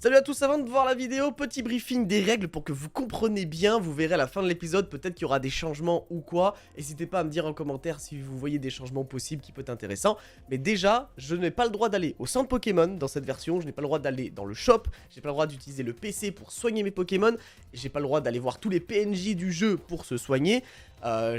Salut à tous, avant de voir la vidéo, petit briefing des règles pour que vous compreniez bien, vous verrez à la fin de l'épisode, peut-être qu'il y aura des changements ou quoi, n'hésitez pas à me dire en commentaire si vous voyez des changements possibles qui peuvent être intéressants, mais déjà, je n'ai pas le droit d'aller au centre Pokémon dans cette version, je n'ai pas le droit d'aller dans le shop, j'ai pas le droit d'utiliser le PC pour soigner mes Pokémon, et j'ai pas le droit d'aller voir tous les PNJ du jeu pour se soigner.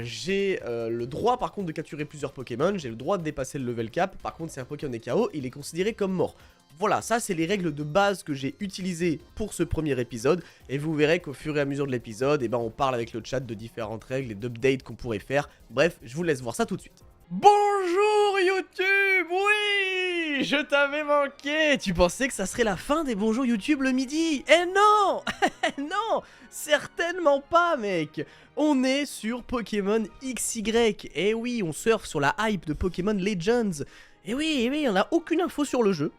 J'ai le droit par contre de capturer plusieurs Pokémon, j'ai le droit de dépasser le level cap, par contre si un Pokémon est KO, il est considéré comme mort. Voilà, ça c'est les règles de base que j'ai utilisées pour ce premier épisode, et vous verrez qu'au fur et à mesure de l'épisode, on parle avec le chat de différentes règles et d'updates qu'on pourrait faire. Bref, je vous laisse voir ça tout de suite. Bonjour YouTube, oui, je t'avais manqué. Tu pensais que ça serait la fin des bonjours YouTube le midi? Eh non, non, certainement pas mec. On est sur Pokémon XY, et oui, on surfe sur la hype de Pokémon Legends. Et oui, on n'a aucune info sur le jeu.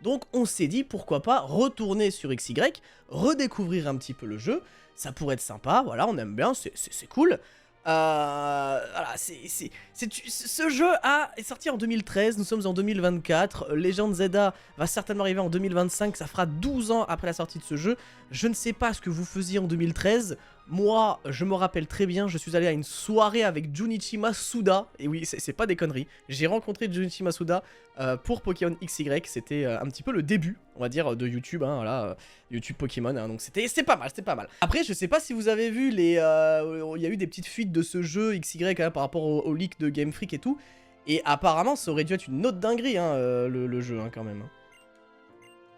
Donc on s'est dit pourquoi pas retourner sur XY, redécouvrir un petit peu le jeu, ça pourrait être sympa, voilà, on aime bien, c'est cool. Voilà, ce jeu est sorti en 2013, nous sommes en 2024, Legend Zelda va certainement arriver en 2025, ça fera 12 ans après la sortie de ce jeu. Je ne sais pas ce que vous faisiez en 2013, moi je me rappelle très bien, je suis allé à une soirée avec Junichi Masuda, et oui c'est pas des conneries, j'ai rencontré Junichi Masuda pour Pokémon XY, c'était un petit peu le début, on va dire, de YouTube, hein, voilà, YouTube Pokémon, hein, donc c'était pas mal, Après je sais pas si vous avez vu il y a eu des petites fuites de ce jeu XY hein, par rapport au leak de Game Freak et tout, et apparemment ça aurait dû être une autre dinguerie hein, le jeu hein, quand même.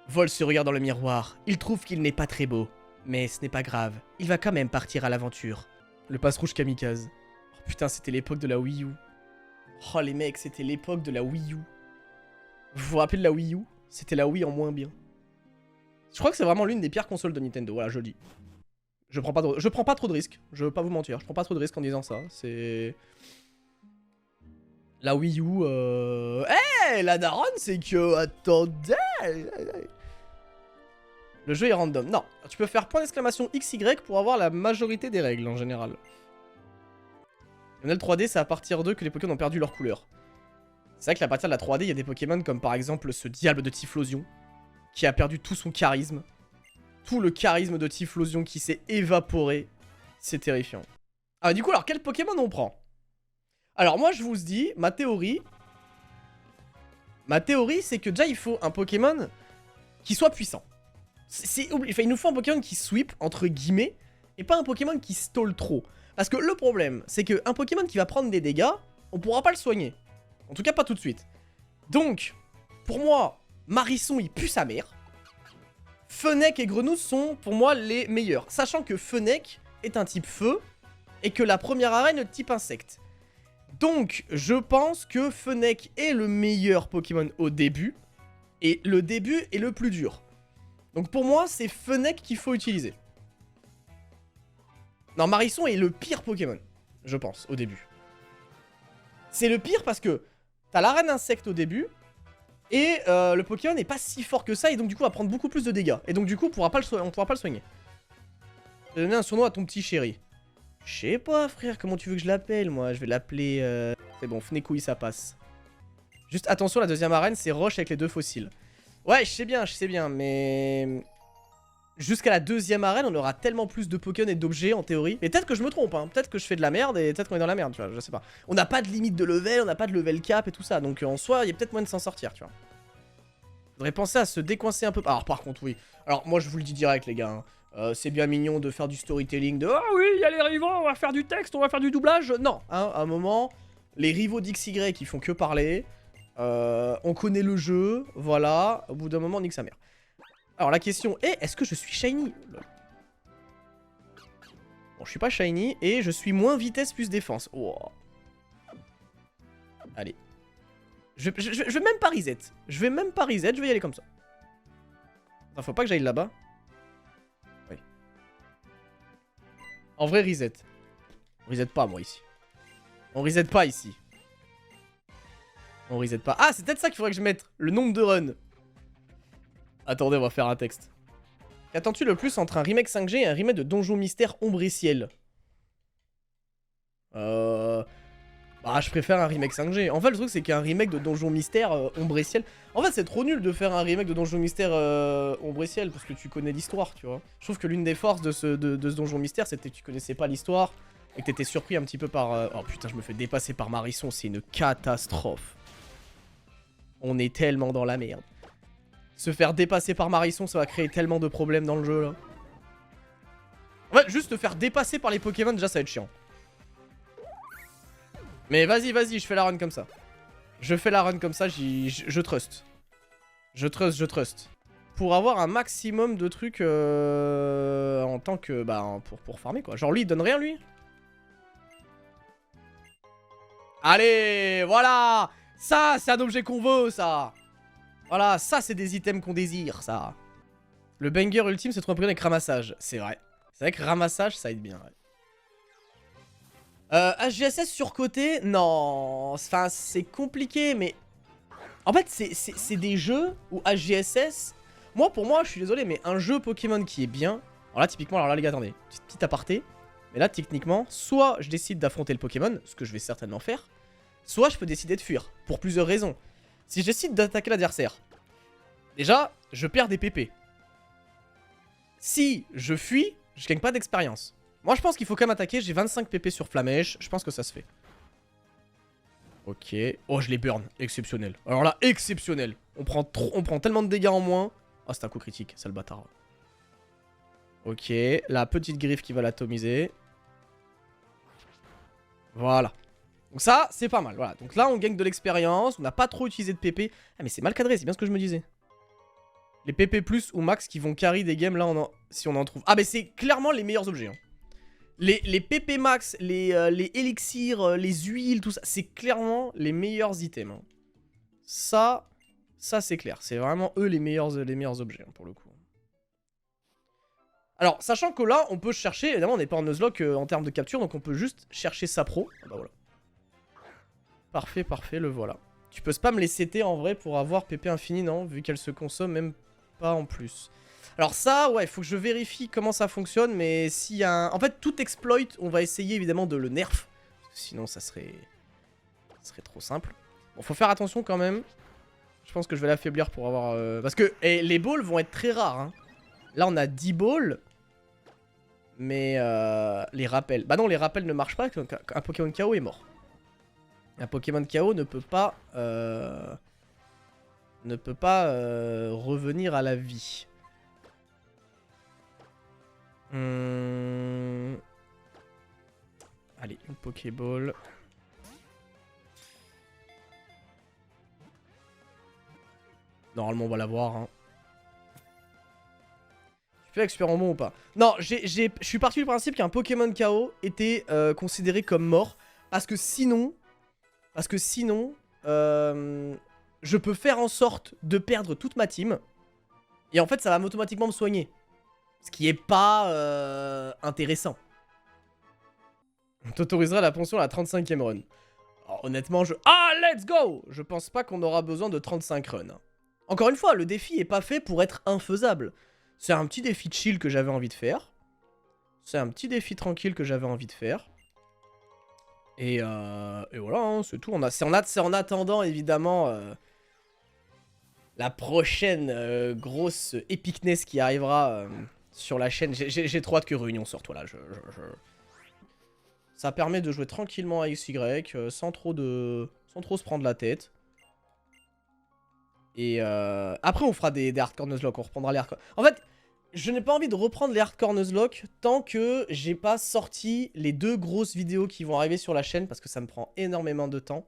Vol se regarde dans le miroir, il trouve qu'il n'est pas très beau. Mais ce n'est pas grave, il va quand même partir à l'aventure. Le passe-rouge kamikaze. Oh putain, c'était l'époque de la Wii U. Oh les mecs, c'était l'époque de la Wii U. Vous vous rappelez de la Wii U? C'était la Wii en moins bien. Je crois que c'est vraiment l'une des pires consoles de Nintendo, voilà, je le dis. Je prends pas trop de risques, je veux pas vous mentir, je prends pas trop de risques en disant ça, c'est... La Wii U, hey, la daronne, c'est que... Attendez. Le jeu est random. Non, tu peux faire point d'exclamation XY pour avoir la majorité des règles en général. Lionel 3D, c'est à partir d'eux que les Pokémon ont perdu leur couleur. C'est vrai qu'à partir de la 3D, il y a des Pokémon comme par exemple ce diable de Typhlosion, qui a perdu tout son charisme. Tout le charisme de Typhlosion qui s'est évaporé. C'est terrifiant. Ah, du coup, alors quel Pokémon on prend? Alors moi, je vous dis, ma théorie, c'est que déjà, il faut un Pokémon qui soit puissant. Il nous faut un Pokémon qui sweep, entre guillemets, et pas un Pokémon qui stall trop. Parce que le problème, c'est qu'un Pokémon qui va prendre des dégâts, on pourra pas le soigner. En tout cas, pas tout de suite. Donc, pour moi, Marisson, il pue sa mère. Fennec et Grenouille sont, pour moi, les meilleurs. Sachant que Fennec est un type feu, et que la première arène est type insecte. Donc, je pense que Fennec est le meilleur Pokémon au début, et le début est le plus dur. Donc pour moi, c'est Fennec qu'il faut utiliser. Non, Marisson est le pire Pokémon, je pense, au début. C'est le pire parce que t'as l'arène insecte au début, et le Pokémon n'est pas si fort que ça, et donc du coup, va prendre beaucoup plus de dégâts. Et donc du coup, on pourra pas le soigner. Je vais donner un surnom à ton petit chéri. Je sais pas, frère, comment tu veux que je l'appelle, moi? Je vais l'appeler... C'est bon, Fnecouille, ça passe. Juste attention, la deuxième arène, c'est Roche avec les 2 fossiles. Ouais, je sais bien, mais... Jusqu'à la deuxième arène, on aura tellement plus de Pokémon et d'objets, en théorie. Et peut-être que je me trompe, hein. Peut-être que je fais de la merde, et peut-être qu'on est dans la merde, tu vois, je sais pas. On n'a pas de limite de level, on n'a pas de level cap et tout ça, donc en soi, il y a peut-être moyen de s'en sortir, tu vois. Faudrait penser à se décoincer un peu... Alors par contre, oui. Alors moi, je vous le dis direct, les gars, hein. C'est bien mignon de faire du storytelling, de « Ah oui, il y a les rivaux, on va faire du texte, on va faire du doublage ». Non, hein, à un moment, les rivaux d'XY, ils font que parler... on connaît le jeu, voilà. Au bout d'un moment, on nique sa mère. Alors la question est, est-ce que je suis shiny? Bon, je suis pas shiny et je suis moins vitesse plus défense. Oh. Allez. Je vais même pas reset. Je vais y aller comme ça. Non, faut pas que j'aille là-bas. Oui. En vrai, reset. On reset pas, moi, ici. On reset pas ici. On reset pas. Ah, c'est peut-être ça qu'il faudrait que je mette. Le nombre de runs. Attendez, on va faire un texte. Qu'attends-tu le plus entre un remake 5G et un remake de Donjon Mystère Ombre et Ciel? Bah, je préfère un remake 5G. En fait, le truc, c'est qu'un remake de Donjon Mystère Ombre et Ciel... En fait, c'est trop nul de faire un remake de Donjon Mystère Ombre et Ciel, parce que tu connais l'histoire, tu vois. Je trouve que l'une des forces de ce Donjon Mystère, c'était que tu connaissais pas l'histoire, et que t'étais surpris un petit peu par... Oh putain, je me fais dépasser par Marisson, c'est une catastrophe. On est tellement dans la merde. Se faire dépasser par Marisson, ça va créer tellement de problèmes dans le jeu, là. En fait, juste te faire dépasser par les Pokémon, déjà, ça va être chiant. Mais vas-y, vas-y, je fais la run comme ça. Je fais la run comme ça, je trust. Je trust. Pour avoir un maximum de trucs en tant que... Bah, pour farmer, quoi. Genre, lui, il donne rien, lui. Allez, voilà. Ça, c'est un objet qu'on veut, ça. Voilà, ça, c'est des items qu'on désire, ça. Le banger ultime, c'est trop un Pokémon avec ramassage. C'est vrai. C'est vrai que ramassage, ça aide bien, ouais. HGSS surcoté, non, enfin c'est compliqué, mais en fait c'est des jeux où HGSS, pour moi, je suis désolé, mais un jeu Pokémon qui est bien, alors là typiquement, alors là les gars, attendez, petit aparté, mais là techniquement, soit je décide d'affronter le Pokémon, ce que je vais certainement faire, soit je peux décider de fuir, pour plusieurs raisons. Si je décide d'attaquer l'adversaire, déjà, je perds des PP. Si je fuis, je gagne pas d'expérience. Moi, je pense qu'il faut quand même attaquer. J'ai 25 PP sur Flamèche. Je pense que ça se fait. Ok. Oh, je les burn. Exceptionnel. Alors là, exceptionnel. On prend tellement de dégâts en moins. Oh, c'est un coup critique. C'est le bâtard. Ok. La petite griffe qui va l'atomiser. Voilà. Donc ça, c'est pas mal. Voilà. Donc là, on gagne de l'expérience. On n'a pas trop utilisé de PP. Ah, mais c'est mal cadré. C'est bien ce que je me disais. Les PP plus ou max qui vont carry des games, là, si on en trouve. Ah, mais c'est clairement les meilleurs objets. Hein. Les PP max, les élixirs, les huiles, tout ça, c'est clairement les meilleurs items. Hein. Ça c'est clair. C'est vraiment eux les meilleurs objets, hein, pour le coup. Alors, sachant que là, on peut chercher, évidemment, on n'est pas en Nuzlocke en termes de capture, donc on peut juste chercher Sapro. Ah bah voilà. Parfait, parfait, le voilà. Tu peux spam les CT en vrai pour avoir PP infini, non? Vu qu'elle se consomme même pas en plus. Alors ça, ouais, faut que je vérifie comment ça fonctionne, mais s'il y a un... En fait, tout exploit, on va essayer évidemment de le nerf. Sinon, ça serait trop simple. Bon, faut faire attention quand même. Je pense que je vais l'affaiblir pour avoir... Parce que les balls vont être très rares. Hein. Là, on a 10 balls. Mais les rappels... Bah non, les rappels ne marchent pas. Un Pokémon KO est mort. Un Pokémon KO ne peut pas... revenir à la vie. Allez, une Pokéball. Normalement, on va l'avoir. Hein. Tu fais expert en bon ou pas? Non, je suis parti du principe qu'un Pokémon KO était considéré comme mort. Parce que sinon, je peux faire en sorte de perdre toute ma team. Et en fait, ça va automatiquement me soigner. Ce qui est pas intéressant. On t'autorisera la pension à la 35e run. Alors, honnêtement, Ah, let's go! Je pense pas qu'on aura besoin de 35 runs. Encore une fois, le défi est pas fait pour être infaisable. C'est un petit défi chill que j'avais envie de faire. C'est un petit défi tranquille que j'avais envie de faire. Et voilà, hein, c'est tout. C'est en attendant, évidemment, la prochaine grosse épicness qui arrivera sur la chaîne. J'ai trop hâte que Réunion sorte, voilà. Ça permet de jouer tranquillement à XY, sans trop se prendre la tête. Et après, on fera des hardcore Nuzlocke, on reprendra les hardcore. En fait, je n'ai pas envie de reprendre les hardcore Nuzlocke tant que j'ai pas sorti les 2 grosses vidéos qui vont arriver sur la chaîne, parce que ça me prend énormément de temps.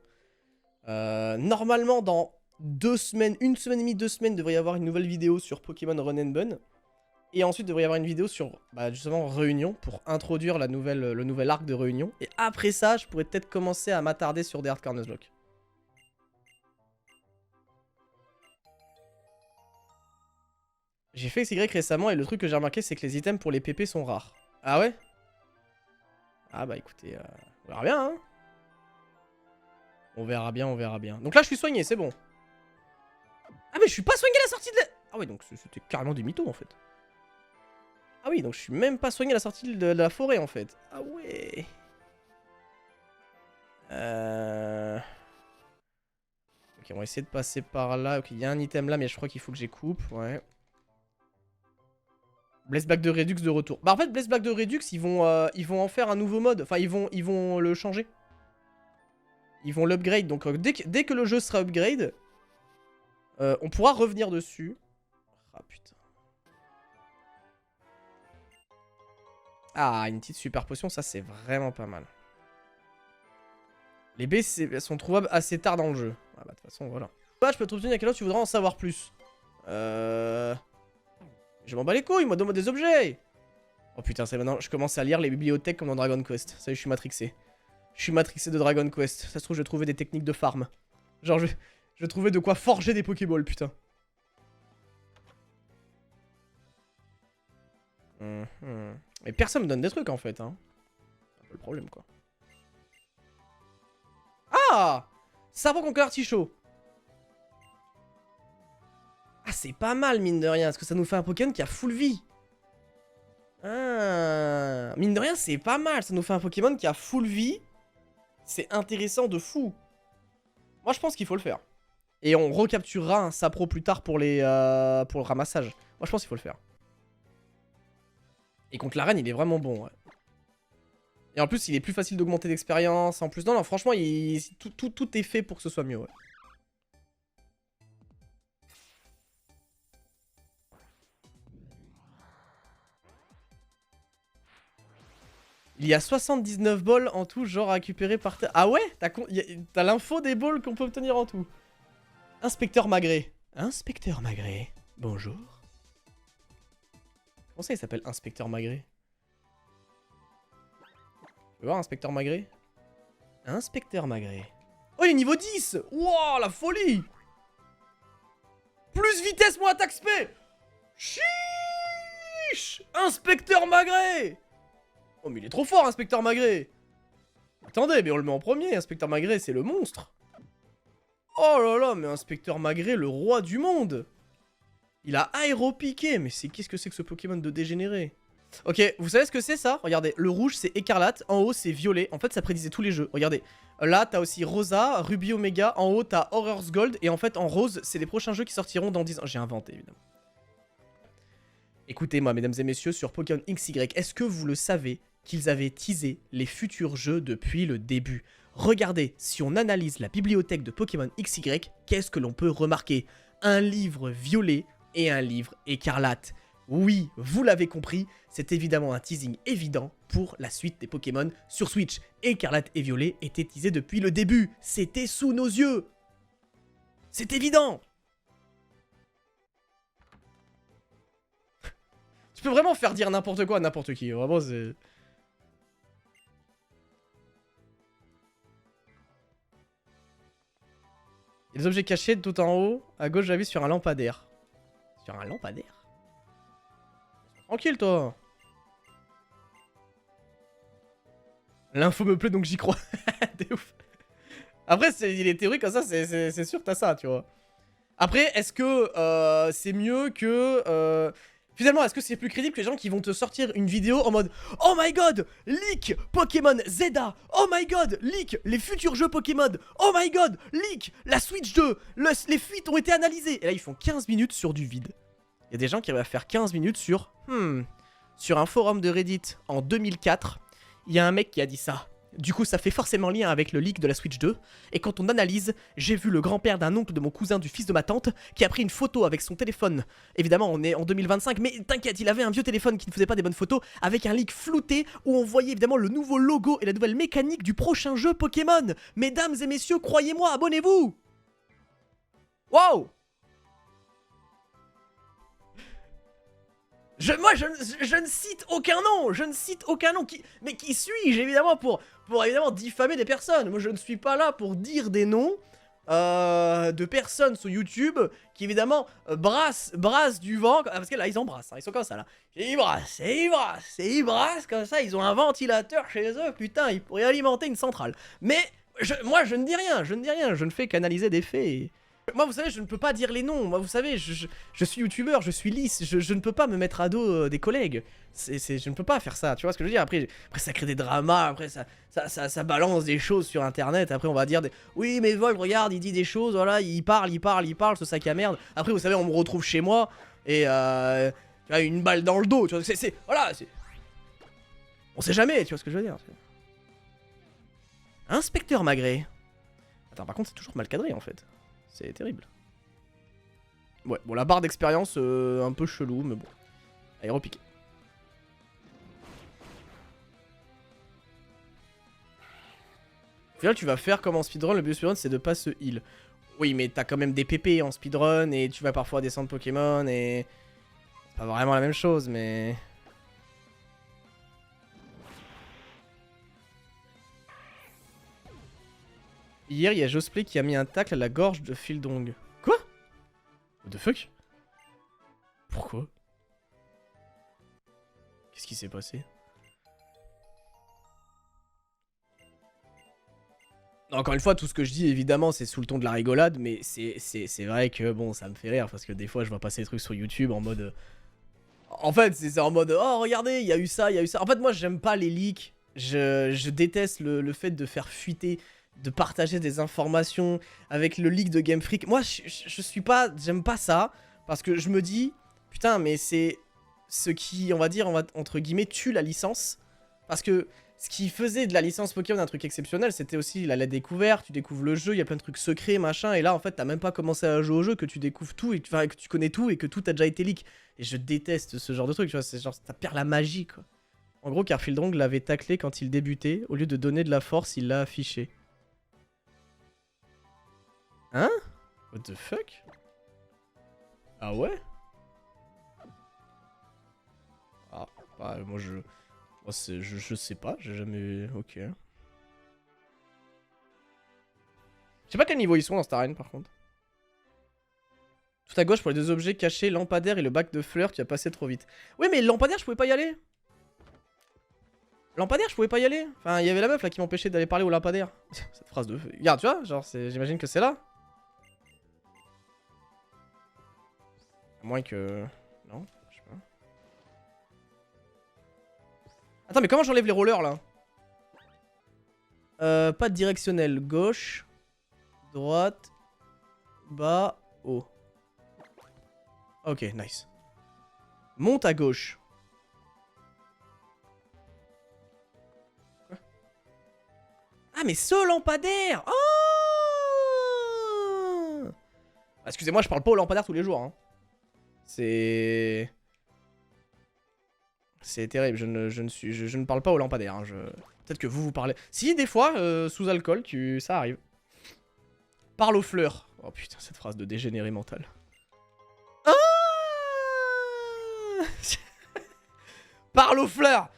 Normalement, dans 2 semaines, 1 semaine et demie, 2 semaines, il devrait y avoir une nouvelle vidéo sur Pokémon Run and Bun. Et ensuite, il devrait y avoir une vidéo sur, justement, Réunion, pour introduire le nouvel arc de Réunion. Et après ça, je pourrais peut-être commencer à m'attarder sur des hardcore Nuzlocke. J'ai fait XY récemment et le truc que j'ai remarqué, c'est que les items pour les PP sont rares. Ah ouais? Ah bah écoutez, on verra bien, hein. On verra bien, on verra bien. Donc là, je suis soigné, c'est bon. Ah mais je suis pas soigné à la sortie de la... Ah ouais, donc c'était carrément des mythos, en fait. Ah oui, donc je suis même pas soigné à la sortie de la forêt, en fait. Ah ouais. Ok, on va essayer de passer par là. Ok, il y a un item là, mais je crois qu'il faut que j'écoupe. Ouais. Blaze Black de Redux de retour. Bah en fait, Blaze Black de Redux, ils vont en faire un nouveau mode. Enfin, ils vont le changer. Ils vont l'upgrade. Donc dès que le jeu sera upgrade, on pourra revenir dessus. Ah putain. Ah, une petite super potion, ça c'est vraiment pas mal. Les baies sont trouvables assez tard dans le jeu. Ah bah de toute façon, voilà. Ah, je peux te obtenir à quelle heure tu voudras en savoir plus. Je m'en bats les couilles, moi, donne-moi des objets. Oh putain, c'est maintenant, je commence à lire les bibliothèques comme dans Dragon Quest. Ça y est, je suis matrixé. Je suis matrixé de Dragon Quest. Ça se trouve, je vais trouver des techniques de farm. Genre, je vais trouver de quoi forger des Pokéballs, putain. Mais personne me donne des trucs, en fait, hein. C'est un peu le problème, quoi. Ah! Savon contre l'artichaut. Ah, c'est pas mal, mine de rien, parce que ça nous fait un Pokémon qui a full vie. Ah, mine de rien, c'est pas mal. Ça nous fait un Pokémon qui a full vie. C'est intéressant de fou. Moi, je pense qu'il faut le faire. Et on recapturera un Sapro plus tard pour le ramassage. Moi, je pense qu'il faut le faire. Et contre la reine, il est vraiment bon, ouais. Et en plus, il est plus facile d'augmenter d'expérience. En plus, non, franchement, tout est fait pour que ce soit mieux, ouais. Il y a 79 balls en tout, genre récupérés par terre. Ah ouais? T'as l'info des balls qu'on peut obtenir en tout. Inspecteur Magré. Inspecteur Magré. Bonjour. Comment ça il s'appelle Inspecteur Magré? Tu veux voir Inspecteur Magré? Inspecteur Magré. Oh, il est niveau 10. Wouah, la folie. Plus vitesse, moins attaque spé. Chiche. Inspecteur Magré. Oh, mais il est trop fort, Inspecteur Magré. Attendez, mais on le met en premier. Inspecteur Magré, c'est le monstre. Oh là là, mais Inspecteur Magré, le roi du monde. Il a aéropiqué. Mais qu'est-ce que c'est que ce Pokémon de dégénéré? Ok, vous savez ce que c'est ça? Regardez, le rouge c'est écarlate, en haut c'est violet. En fait ça prédisait tous les jeux, regardez. Là t'as aussi Rosa, Ruby Omega, en haut t'as Horror's Gold. Et en fait en rose c'est les prochains jeux qui sortiront dans 10 ans. J'ai inventé évidemment. Écoutez-moi mesdames et messieurs, sur Pokémon XY, est-ce que vous le savez qu'ils avaient teasé les futurs jeux depuis le début? Regardez, si on analyse la bibliothèque de Pokémon XY, qu'est-ce que l'on peut remarquer? Un livre violet et un livre écarlate. Oui, vous l'avez compris, c'est évidemment un teasing évident pour la suite des Pokémon sur Switch. Écarlate et Violet étaient teasés depuis le début, c'était sous nos yeux. C'est évident. Tu peux vraiment faire dire n'importe quoi à n'importe qui, vraiment c'est... Il y a des objets cachés tout en haut, à gauche j'avais sur un lampadaire. Sur un lampadaire? Tranquille, toi. L'info me plaît, donc j'y crois. T'es ouf. Après, il est théorique comme ça, c'est sûr que t'as ça, tu vois. Après, est-ce que c'est mieux que... Finalement, est-ce que c'est plus crédible que les gens qui vont te sortir une vidéo en mode « Oh my god, leak Pokémon Zeta. Oh my god, leak les futurs jeux Pokémon. Oh my god, leak la Switch 2. Les fuites ont été analysées. » Et là, ils font 15 minutes sur du vide. Il y a des gens qui arrivent à faire 15 minutes sur... Sur un forum de Reddit en 2004, il y a un mec qui a dit ça. Du coup, ça fait forcément lien avec le leak de la Switch 2. Et quand on analyse, j'ai vu le grand-père d'un oncle de mon cousin du fils de ma tante qui a pris une photo avec son téléphone. Évidemment, on est en 2025, mais t'inquiète, il avait un vieux téléphone qui ne faisait pas des bonnes photos avec un leak flouté où on voyait évidemment le nouveau logo et la nouvelle mécanique du prochain jeu Pokémon. Mesdames et messieurs, croyez-moi, abonnez-vous. Waouh. Moi, je ne cite aucun nom, je ne cite aucun nom. Mais qui suis-je, évidemment, pour évidemment diffamer des personnes? Moi, je ne suis pas là pour dire des noms de personnes sur YouTube qui, évidemment, brassent du vent. Parce que là, ils embrassent, hein, ils sont comme ça, là. Ils brassent, comme ça, ils ont un ventilateur chez eux. Putain, ils pourraient alimenter une centrale. Mais, moi, je ne dis rien, je ne fais qu'analyser des faits Moi, vous savez, je ne peux pas dire les noms. Moi, vous savez, je suis youtubeur, je suis lisse. Je ne peux pas me mettre à dos des collègues. Je ne peux pas faire ça. Tu vois ce que je veux dire? Après, ça crée des dramas. Après, ça balance des choses sur internet. Après, on va dire oui, mais Vol, regarde, il dit des choses. Voilà, il parle, ce sac à merde. Après, vous savez, on me retrouve chez moi et tu vois, une balle dans le dos. Tu vois, voilà, on sait jamais. Tu vois ce que je veux dire? Inspecteur Magré. Attends, par contre, c'est toujours mal cadré en fait. C'est terrible. Ouais, bon, la barre d'expérience, un peu chelou, mais bon. Allez, repiquer. Au final, tu vas faire comme en speedrun, le but de speedrun, c'est de pas se heal. Oui, mais t'as quand même des PP en speedrun, et tu vas parfois descendre Pokémon, et... C'est pas vraiment la même chose, mais... Hier, il y a Josplay qui a mis un tacle à la gorge de Fildong. Quoi? What the fuck? Pourquoi? Qu'est-ce qui s'est passé? Encore une fois, tout ce que je dis, évidemment, c'est sous le ton de la rigolade, mais c'est vrai que, bon, ça me fait rire, parce que des fois, je vois passer des trucs sur YouTube en mode... En fait, c'est en mode, oh, regardez, il y a eu ça, il y a eu ça. En fait, moi, j'aime pas les leaks. Je déteste le fait de faire fuiter, de partager des informations avec le leak de Game Freak. Moi, je suis pas... J'aime pas ça, parce que je me dis, putain, mais c'est ce qui, on va dire, entre guillemets, tue la licence. Parce que ce qui faisait de la licence Pokémon un truc exceptionnel, c'était aussi la découverte, tu découvres le jeu, il y a plein de trucs secrets, machin, et là, en fait, t'as même pas commencé à jouer au jeu, que tu découvres tout, et que tu connais tout, et que tout a déjà été leak. Et je déteste ce genre de truc, tu vois, c'est genre, ça perd la magie, quoi. En gros, Carfildrong l'avait taclé quand il débutait, au lieu de donner de la force, il l'a affiché. Hein? What the fuck? Ah ouais? Ah, bah, moi je sais pas, j'ai jamais... Ok. Je sais pas quel niveau ils sont dans cette arène, par contre. Tout à gauche pour les deux objets cachés, lampadaire et le bac de fleurs, tu as passé trop vite. Oui, mais lampadaire, je pouvais pas y aller. Lampadaire, je pouvais pas y aller. Enfin, il y avait la meuf là qui m'empêchait d'aller parler au lampadaire. Cette phrase de... Regarde, tu vois, genre, j'imagine que c'est là. À moins que... Non, je sais pas. Attends, mais comment j'enlève les rollers, là? Pas de directionnel. Gauche, droite, bas, haut. Ok, nice. Monte à gauche. Quoi? Ah, mais ce lampadaire! Oh! Ah, excusez-moi, je parle pas au lampadaire tous les jours, hein. C'est terrible, je ne parle pas au lampadaire. Hein. Peut-être que vous parlez... Si, des fois, sous alcool, ça arrive. Parle aux fleurs. Oh putain, cette phrase de dégénéré mental. Ah Parle aux fleurs.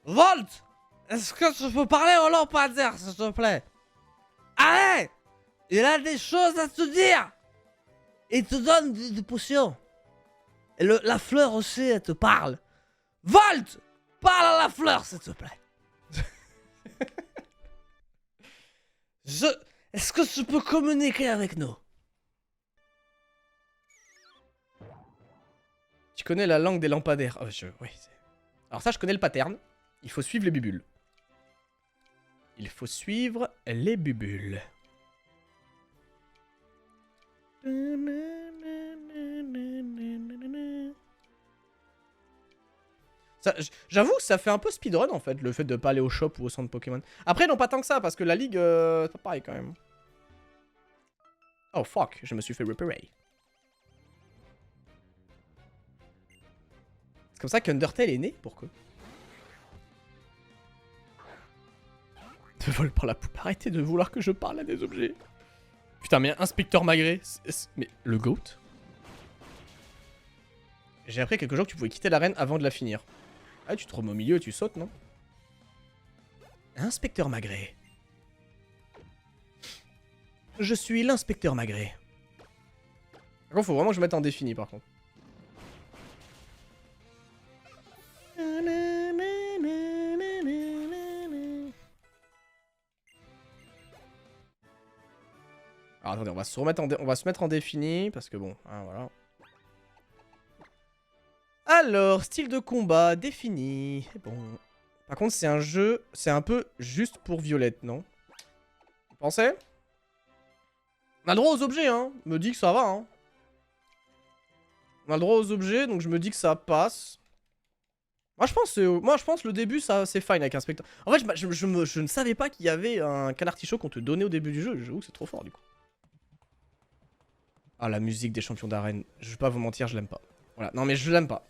Volt, est-ce que tu peux parler au lampadaire, s'il te plaît? Allez, il a des choses à te dire. Il te donne des potions. Et la fleur aussi, elle te parle. Volt, parle à la fleur, s'il te plaît. Est-ce que tu peux communiquer avec nous? Tu connais la langue des lampadaires. Oh, oui. Alors ça, je connais le pattern. Il faut suivre les bubules. Il faut suivre les bubules. J'avoue que ça fait un peu speedrun en fait, le fait de pas aller au shop ou au centre Pokémon. Après, non, pas tant que ça, parce que la ligue, c'est pas pareil quand même. Oh fuck, je me suis fait repérer. C'est comme ça qu'Undertale est né? Pourquoi? De vol par la poupe. Arrêtez de vouloir que je parle à des objets. Putain, mais Inspecteur Magré. Mais le GOAT? J'ai appris quelques jours que tu pouvais quitter l'arène avant de la finir. Ah, tu te remets au milieu et tu sautes, non? Inspecteur Magré. Je suis l'inspecteur Magré. Par contre, faut vraiment que je mette en défini, par contre. Alors attendez, on va se mettre en défini, parce que bon, hein, voilà. Alors, style de combat défini. Bon. Par contre, c'est un jeu, c'est un peu juste pour Violette, non? Vous pensez? On a le droit aux objets, hein. Me dit que ça va, hein. On a le droit aux objets, donc je me dis que ça passe. Moi, je pense le début, ça c'est fine avec Inspector. En fait, je ne savais pas qu'il y avait un canard artichaut qu'on te donnait au début du jeu. J'avoue que c'est trop fort, du coup. Ah, la musique des champions d'arène. Je vais pas vous mentir, je l'aime pas. Voilà, non mais je l'aime pas.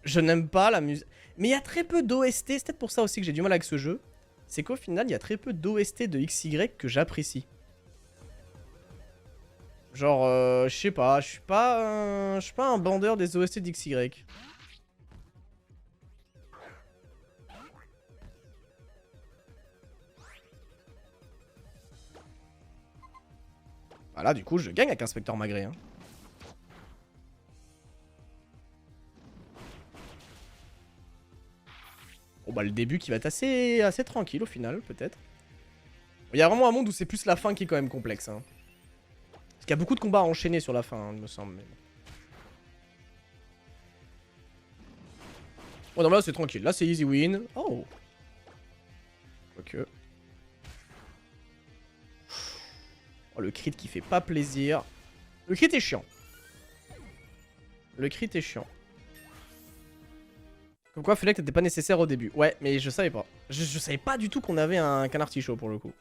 Je n'aime pas la musique. Mais il y a très peu d'OST, c'est peut-être pour ça aussi que j'ai du mal avec ce jeu. C'est qu'au final, il y a très peu d'OST de XY que j'apprécie. Genre, je sais pas, je suis pas un bandeur des OST d'XY. Voilà, du coup, je gagne avec Inspector Magré. Hein. Bon bah le début qui va être assez tranquille au final, peut-être. Il y a vraiment un monde où c'est plus la fin qui est quand même complexe. Hein. Parce qu'il y a beaucoup de combats à enchaîner sur la fin, hein, il me semble. Mais... Oh non, là c'est tranquille, là c'est easy win. Oh. Ok. Oh le crit qui fait pas plaisir. Le crit est chiant. Le crit est chiant. Comme quoi, Felec n'était pas nécessaire au début. Ouais, mais je savais pas. Je savais pas du tout qu'on avait un canard artichaut pour le coup.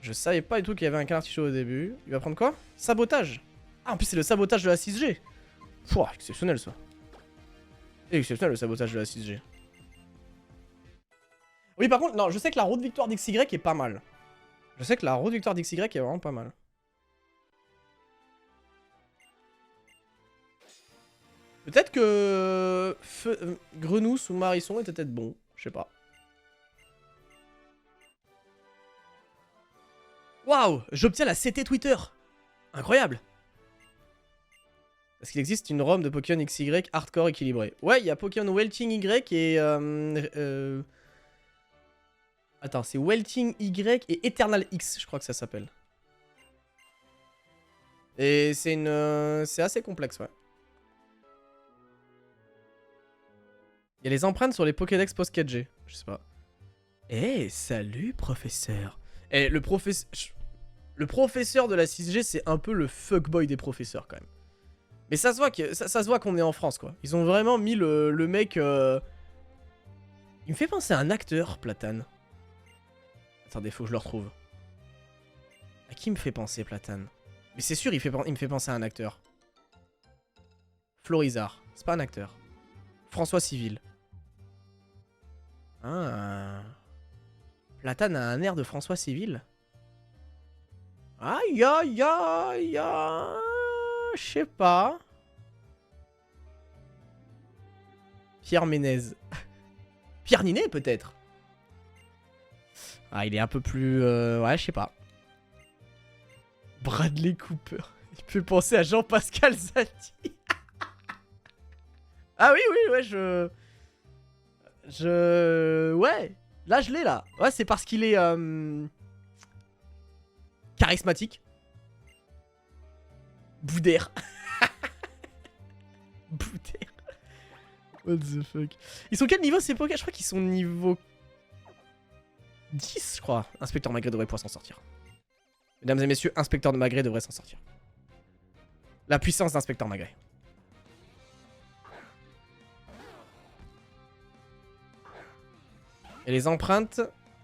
Je savais pas du tout qu'il y avait un canard artichaut au début. Il va prendre quoi? Sabotage. Ah, en plus, c'est le sabotage de la 6G. Pouah, exceptionnel ça. Exceptionnel le sabotage de la 6G. Oui, par contre, non, je sais que la route victoire d'XY est pas mal. Je sais que la route victoire d'XY est vraiment pas mal. Peut-être que Grenousse ou Marisson était peut-être bon. Je sais pas. Waouh, j'obtiens la CT Twitter. Incroyable. Parce qu'il existe une ROM de Pokémon XY hardcore équilibré. Ouais, il y a Pokémon Welting Y et... Attends, c'est Welting Y et Eternal X, je crois que ça s'appelle. Et c'est une... c'est assez complexe, ouais. Il y a les empreintes sur les Pokédex post-4G. Je sais pas. Eh, salut, professeur. Eh, le professeur de la 6G, c'est un peu le fuckboy des professeurs, quand même. Mais ça se voit ça se voit qu'on est en France, quoi. Ils ont vraiment mis le mec... Il me fait penser à un acteur, Platane. Attendez, faut que je le retrouve. À qui me fait penser, Platane? Mais c'est sûr, il me fait penser à un acteur. Florizard. C'est pas un acteur. François Civil. Ah. Platane a un air de François Civil. Aïe, aïe, aïe, aïe. Je sais pas. Pierre Ménez. Pierre Ninet, peut-être. Ah, il est un peu plus... ouais, je sais pas. Bradley Cooper. Il peut penser à Jean-Pascal Zadi. Ah oui, oui, ouais, ouais. Là, je l'ai, là. Ouais, c'est parce qu'il est... charismatique. Boudère. Boudère. What the fuck. Ils sont quel niveau ces Pokémon? Je crois qu'ils sont niveau 10, je crois. Inspecteur Magré devrait pouvoir s'en sortir. Mesdames et messieurs, Inspecteur de Magré devrait s'en sortir. La puissance d'Inspecteur Magré. Et les empreintes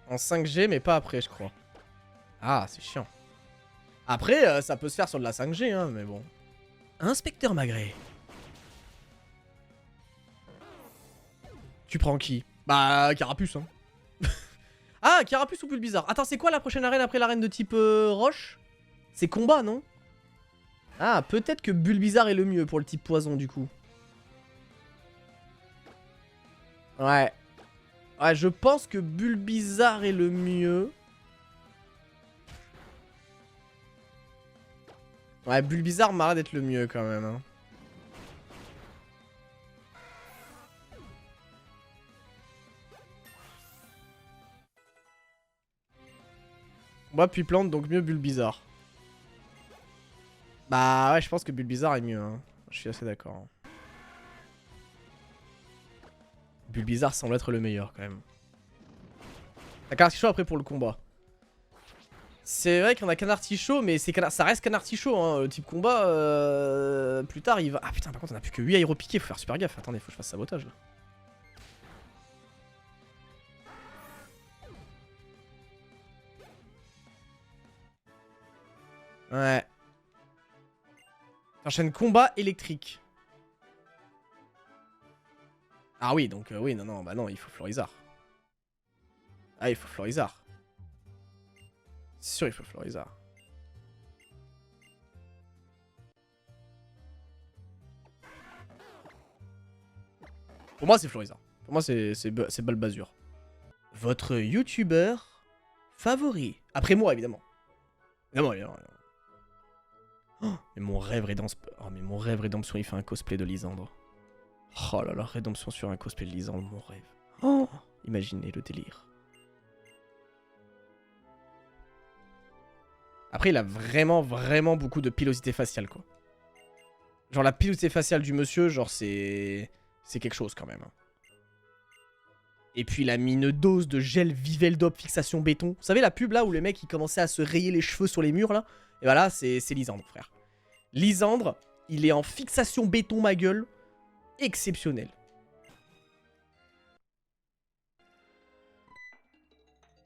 en 5G, mais pas après, je crois. Ah, c'est chiant. Après, ça peut se faire sur de la 5G, hein, mais bon. Inspecteur Magré. Tu prends qui? Bah, Carapuce, hein. Ah, Carapuce ou Bulbizarre. Attends, c'est quoi la prochaine arène après l'arène de type roche? C'est combat, non? Ah, peut-être que Bulbizarre est le mieux pour le type poison, du coup. Ouais. Ouais, je pense que Bulbizarre est le mieux. Ouais, Bulbizarre m'a l'air d'être le mieux, quand même, hein. Moi, puis plante, donc mieux Bulbizarre. Bah ouais, je pense que Bulbizarre est mieux. Hein. Je suis assez d'accord. Hein. Bulbizarre semble être le meilleur quand même. T'as qu'un artichaut après pour le combat. C'est vrai qu'on a qu'un artichaut, mais ça reste qu'un artichaut. Hein. Le type combat, plus tard il va. Ah putain, par contre on a plus que 8 aéropiqués, faut faire super gaffe. Attendez, faut que je fasse sabotage là. Ouais. T'enchaînes combat électrique. Ah oui, donc oui, non, bah non, il faut Florizard. Ah, il faut Florizard. C'est sûr, il faut Florizard. Pour moi, c'est Florizard. Pour moi, c'est Balbazur. Votre youtubeur favori. Après moi, évidemment. Évidemment. Oh, mais mon rêve rédemption. Oh, mais mon rêve rédemption, il fait un cosplay de Lysandre. Oh là là, rédemption sur un cosplay de Lysandre, mon rêve. Oh, imaginez le délire. Après, il a vraiment beaucoup de pilosité faciale, quoi. Genre, la pilosité faciale du monsieur, genre, c'est quelque chose, quand même. Et puis, il a mis une dose de gel Viveldop fixation béton. Vous savez, la pub, là, où le mec, il commençait à se rayer les cheveux sur les murs, là? Et bah là, c'est Lysandre, frère. Lysandre, il est en fixation béton, ma gueule. Exceptionnel.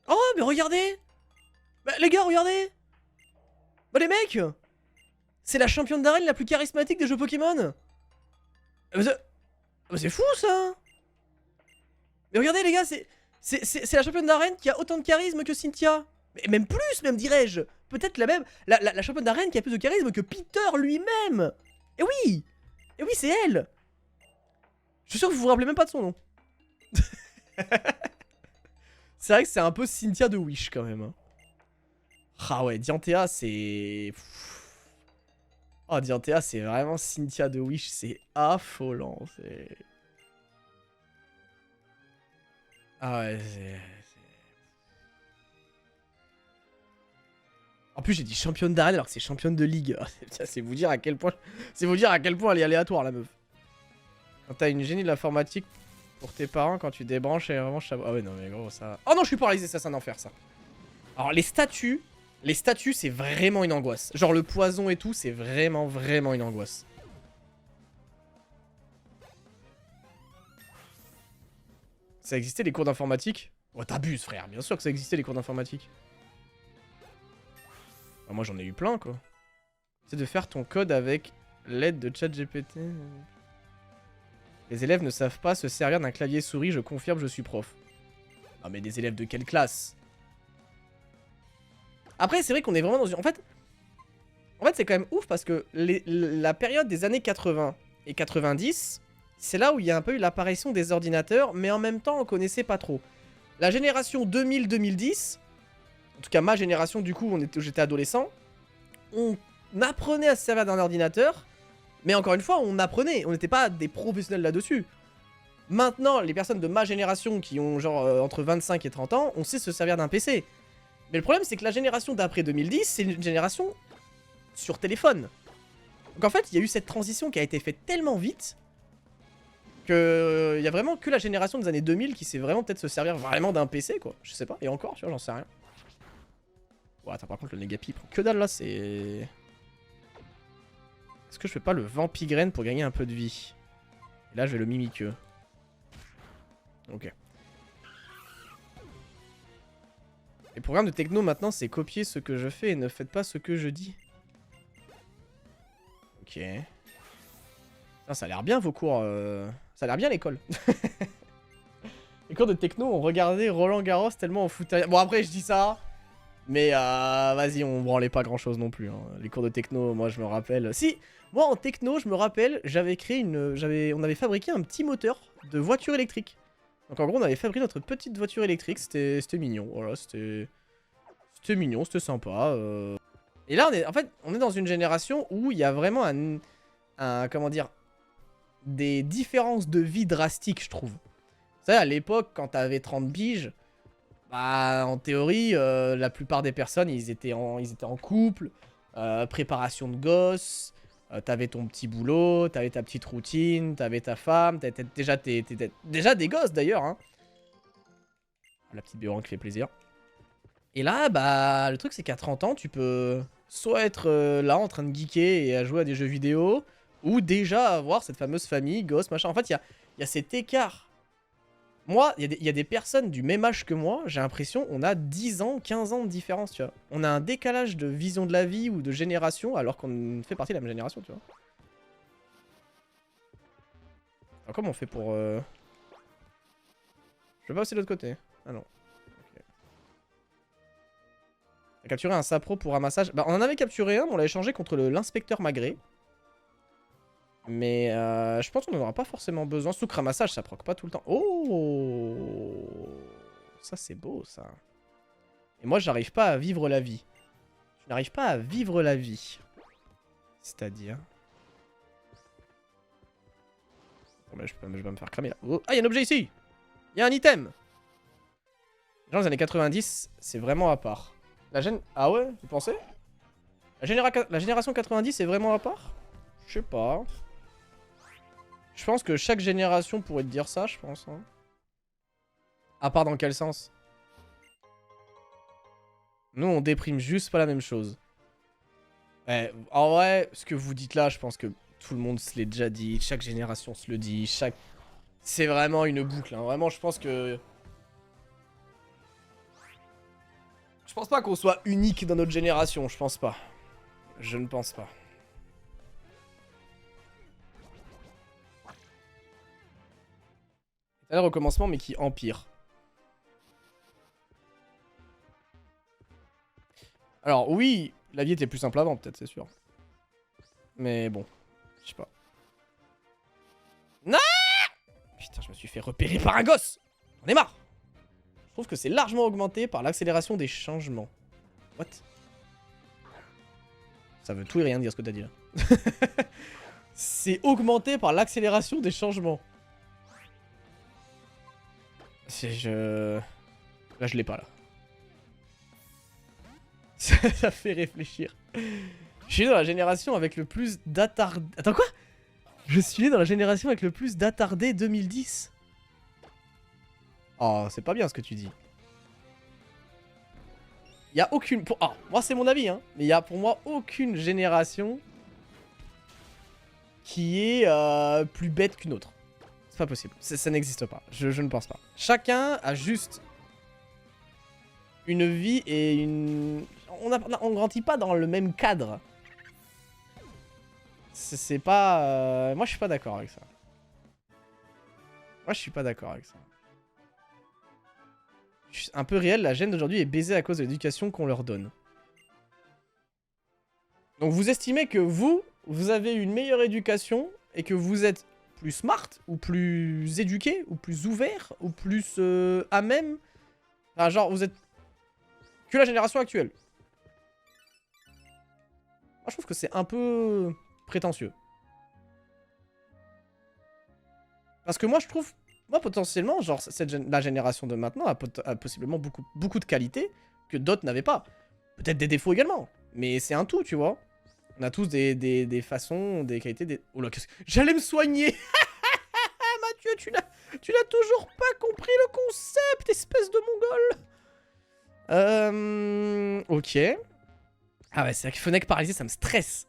Oh, mais regardez! Bah, les gars, regardez! Bah, les mecs! C'est la championne d'arène la plus charismatique des jeux Pokémon! C'est fou, ça! Mais regardez, les gars, c'est la championne d'arène qui a autant de charisme que Cynthia! Mais même plus, même dirais-je! Peut-être la même. La championne d'arène qui a plus de charisme que Peter lui-même! Et oui! Et oui, c'est elle! Je suis sûr que vous vous rappelez même pas de son nom. C'est vrai que c'est un peu Cynthia de Wish quand même. Hein. Ah ouais, Dianthea c'est... Oh, Dianthea c'est vraiment Cynthia de Wish, c'est affolant. Ah ouais, En plus j'ai dit championne d'arène alors que c'est championne de ligue. C'est vous dire à quel point... C'est vous dire à quel point elle est aléatoire la meuf. Quand t'as une génie de l'informatique pour tes parents, quand tu débranches et vraiment... Ah ouais non mais gros ça... Oh non je suis paralysé, ça c'est un enfer ça. Alors les statues c'est vraiment une angoisse. Genre le poison et tout c'est vraiment une angoisse. Ça existait les cours d'informatique? Oh t'abuses frère, bien sûr que ça existait les cours d'informatique. Bah, moi j'en ai eu plein quoi. C'est de faire ton code avec l'aide de ChatGPT. Les élèves ne savent pas se servir d'un clavier souris, je confirme, je suis prof. Non mais des élèves de quelle classe? Après c'est vrai qu'on est vraiment dans une... En fait c'est quand même ouf parce que la période des années 80 et 90, c'est là où il y a un peu eu l'apparition des ordinateurs, mais en même temps on connaissait pas trop. La génération 2000-2010, en tout cas ma génération du coup, j'étais adolescent, on apprenait à se servir d'un ordinateur, mais encore une fois on apprenait, on n'était pas des professionnels là-dessus. Maintenant, les personnes de ma génération qui ont genre entre 25 et 30 ans, on sait se servir d'un PC. Mais le problème c'est que la génération d'après 2010, c'est une génération sur téléphone. Donc en fait, il y a eu cette transition qui a été faite tellement vite que il y a vraiment que la génération des années 2000 qui sait vraiment peut-être se servir vraiment d'un PC quoi. Je sais pas, et encore, tu vois, j'en sais rien. Bon, attends, par contre, le Negapi prend que dalle là, c'est... Est-ce que je fais pas le Vampigraine pour gagner un peu de vie? Et là, je vais le Mimiqueux. Ok. Les programmes de techno maintenant, c'est copier ce que je fais et ne faites pas ce que je dis. Ok. Putain, ça a l'air bien vos cours. Ça a l'air bien l'école. Les cours de techno, on regardait Roland Garros tellement on foutait... Bon après je dis ça, mais vas-y on branlait pas grand chose non plus. Hein. Les cours de techno, moi je me rappelle... Si, moi en techno je me rappelle, j'avais créé on avait fabriqué un petit moteur de voiture électrique. Donc en gros on avait fabriqué notre petite voiture électrique, c'était mignon, voilà, c'était mignon, c'était sympa. Et là on est dans une génération où il y a vraiment comment dire, des différences de vie drastiques je trouve. Vous savez, à l'époque, quand t'avais 30 piges, bah, en théorie, la plupart des personnes, ils étaient en couple, préparation de gosse, t'avais ton petit boulot, t'avais ta petite routine, t'avais ta femme, t'avais déjà des gosses d'ailleurs, hein. La petite Béoran qui fait plaisir. Et là, bah, le truc c'est qu'à 30 ans, tu peux soit être là en train de geeker et à jouer à des jeux vidéo, ou déjà avoir cette fameuse famille, gosse, machin. En fait, il y a cet écart. Moi, il y a des personnes du même âge que moi, j'ai l'impression, on a 10 ans, 15 ans de différence, tu vois. On a un décalage de vision de la vie ou de génération, alors qu'on fait partie de la même génération, tu vois. Alors, comment on fait pour... Je peux pas passer de l'autre côté. Ah non. Okay. T'as capturé un sapro pour ramassage. Bah, on en avait capturé un, mais on l'a échangé contre l'inspecteur Magré. Mais je pense qu'on n'en aura pas forcément besoin. Souk ramassage, ça proc pas tout le temps. Oh, ça c'est beau ça. Et moi j'arrive pas à vivre la vie. Je n'arrive pas à vivre la vie. C'est-à-dire... Oh, mais je vais pas me faire cramer là. Oh. Ah, il y a un objet ici. Il y a un item. Dans les années 90, c'est vraiment à part. Ah ouais, vous pensez la génération 90 est vraiment à part? Je sais pas. Je pense que chaque génération pourrait te dire ça, je pense. Hein. À part dans quel sens? Nous, on déprime juste pas la même chose. Ouais, en vrai, ce que vous dites là, je pense que tout le monde se l'est déjà dit. Chaque génération se le dit. C'est vraiment une boucle. Hein. Vraiment, je pense que... Je pense pas qu'on soit unique dans notre génération. Je pense pas. Je ne pense pas. C'est un recommencement, mais qui empire. Alors, oui, la vie était plus simple avant, peut-être, c'est sûr. Mais bon, je sais pas. Non! Putain, je me suis fait repérer par un gosse! J'en ai marre! Je trouve que c'est largement augmenté par l'accélération des changements. What? Ça veut tout et rien dire ce que t'as dit là. C'est augmenté par l'accélération des changements. Là, je l'ai pas là. Ça fait réfléchir. Je suis né dans la génération avec le plus d'attardés... Attends, quoi? Je suis né dans la génération avec le plus d'attardés 2010. Oh, c'est pas bien ce que tu dis. Il y a aucune... Oh, moi c'est mon avis, hein. Mais il y a pour moi aucune génération qui est plus bête qu'une autre. C'est pas possible. Ça n'existe pas. Je ne pense pas. Chacun a juste une vie et une... On grandit pas dans le même cadre. C'est pas... Moi, je suis pas d'accord avec ça. Moi, je suis pas d'accord avec ça. Un peu réel, la gêne d'aujourd'hui est baisée à cause de l'éducation qu'on leur donne. Donc, vous estimez que vous avez une meilleure éducation et que vous êtes plus smart, ou plus éduqué, ou plus ouvert, ou plus à même. Enfin, genre, vous êtes que la génération actuelle. Moi, je trouve que c'est un peu prétentieux. Parce que moi, je trouve... Moi, potentiellement, genre, la génération de maintenant a possiblement beaucoup de qualités que d'autres n'avaient pas. Peut-être des défauts également. Mais c'est un tout, tu vois. On a tous des façons, des qualités... Oh là, qu'est-ce que... J'allais me soigner. Mathieu, tu n'as toujours pas compris le concept, espèce de mongol. Ok. Ah ouais, c'est vrai que Fennec paralysé, ça me stresse.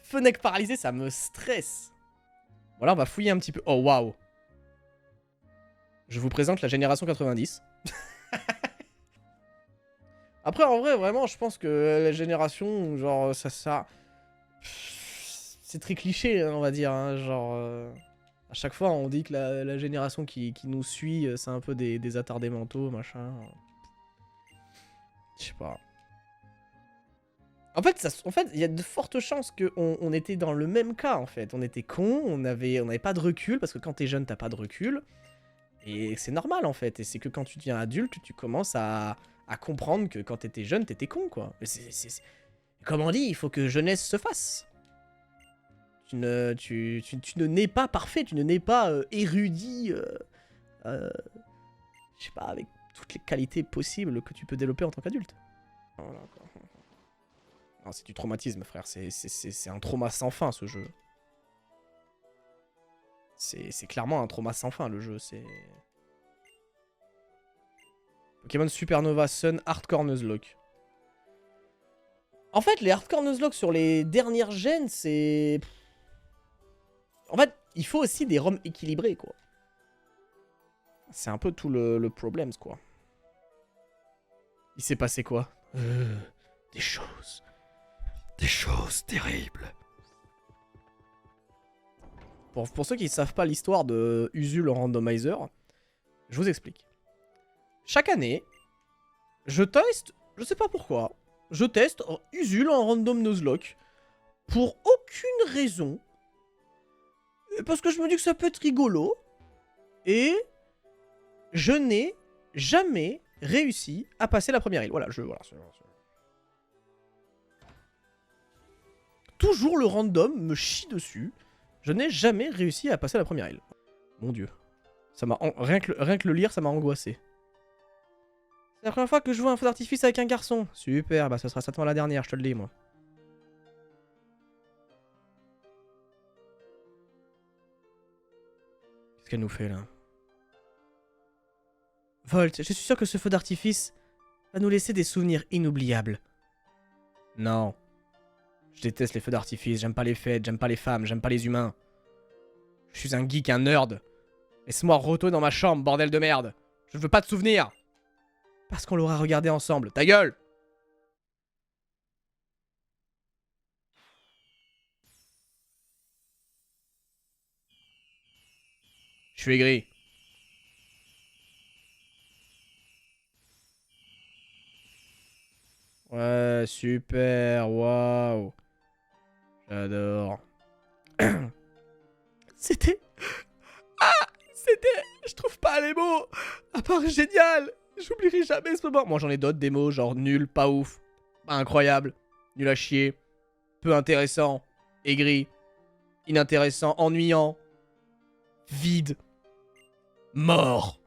Fennec paralysé, ça me stresse. Bon, là, on va fouiller un petit peu. Oh, waouh. Je vous présente la génération 90. Après, en vrai, vraiment, je pense que la génération, genre, ça... C'est très cliché, on va dire, hein, genre... À chaque fois, on dit que la génération qui nous suit, c'est un peu des attardés mentaux, machin. Je sais pas. En fait, il y a de fortes chances qu'on était dans le même cas, en fait. On était cons, on n'avait pas de recul, parce que quand t'es jeune, t'as pas de recul. Et c'est normal, en fait. Et c'est que quand tu deviens adulte, tu commences à comprendre que quand t'étais jeune, t'étais con, quoi. Mais comme on dit, il faut que jeunesse se fasse. Tu ne nais pas parfait, tu ne nais pas érudit, je sais pas, avec toutes les qualités possibles que tu peux développer en tant qu'adulte. Voilà, quoi. Ah, c'est du traumatisme, frère. C'est un trauma sans fin, ce jeu. C'est clairement un trauma sans fin, le jeu. C'est... Pokémon Supernova Sun Hardcore Nuzlocke. En fait, les Hardcore Nuzlocke sur les dernières gènes, c'est... En fait, il faut aussi des ROM équilibrés, quoi. C'est un peu tout le problème, quoi. Il s'est passé quoi? Des choses. Des choses terribles. Pour ceux qui ne savent pas l'histoire de Usul en randomizer, je vous explique. Chaque année, je teste, je sais pas pourquoi, je teste Usul en random Nuzlocke pour aucune raison. Parce que je me dis que ça peut être rigolo. Et je n'ai jamais réussi à passer la première île. Voilà, toujours le random me chie dessus. Je n'ai jamais réussi à passer la première île. Mon dieu. Ça m'a rien que le lire, ça m'a angoissé. C'est la première fois que je vois un feu d'artifice avec un garçon. Super, bah ce sera certainement la dernière, je te le dis, moi. Qu'est-ce qu'elle nous fait, là? Volt, je suis sûr que ce feu d'artifice va nous laisser des souvenirs inoubliables. Non. Je déteste les feux d'artifice, j'aime pas les fêtes, j'aime pas les femmes, j'aime pas les humains. Je suis un geek, un nerd. Laisse-moi retourner dans ma chambre, bordel de merde. Je ne veux pas de souvenirs. Parce qu'on l'aura regardé ensemble. Ta gueule! Je suis aigri. Ouais, super, waouh. J'adore. C'était... Ah! C'était... Je trouve pas les mots. À part génial. J'oublierai jamais ce moment. Moi, j'en ai d'autres des mots, genre nul, pas ouf, pas incroyable, nul à chier, peu intéressant, aigri, inintéressant, ennuyant, vide, mort.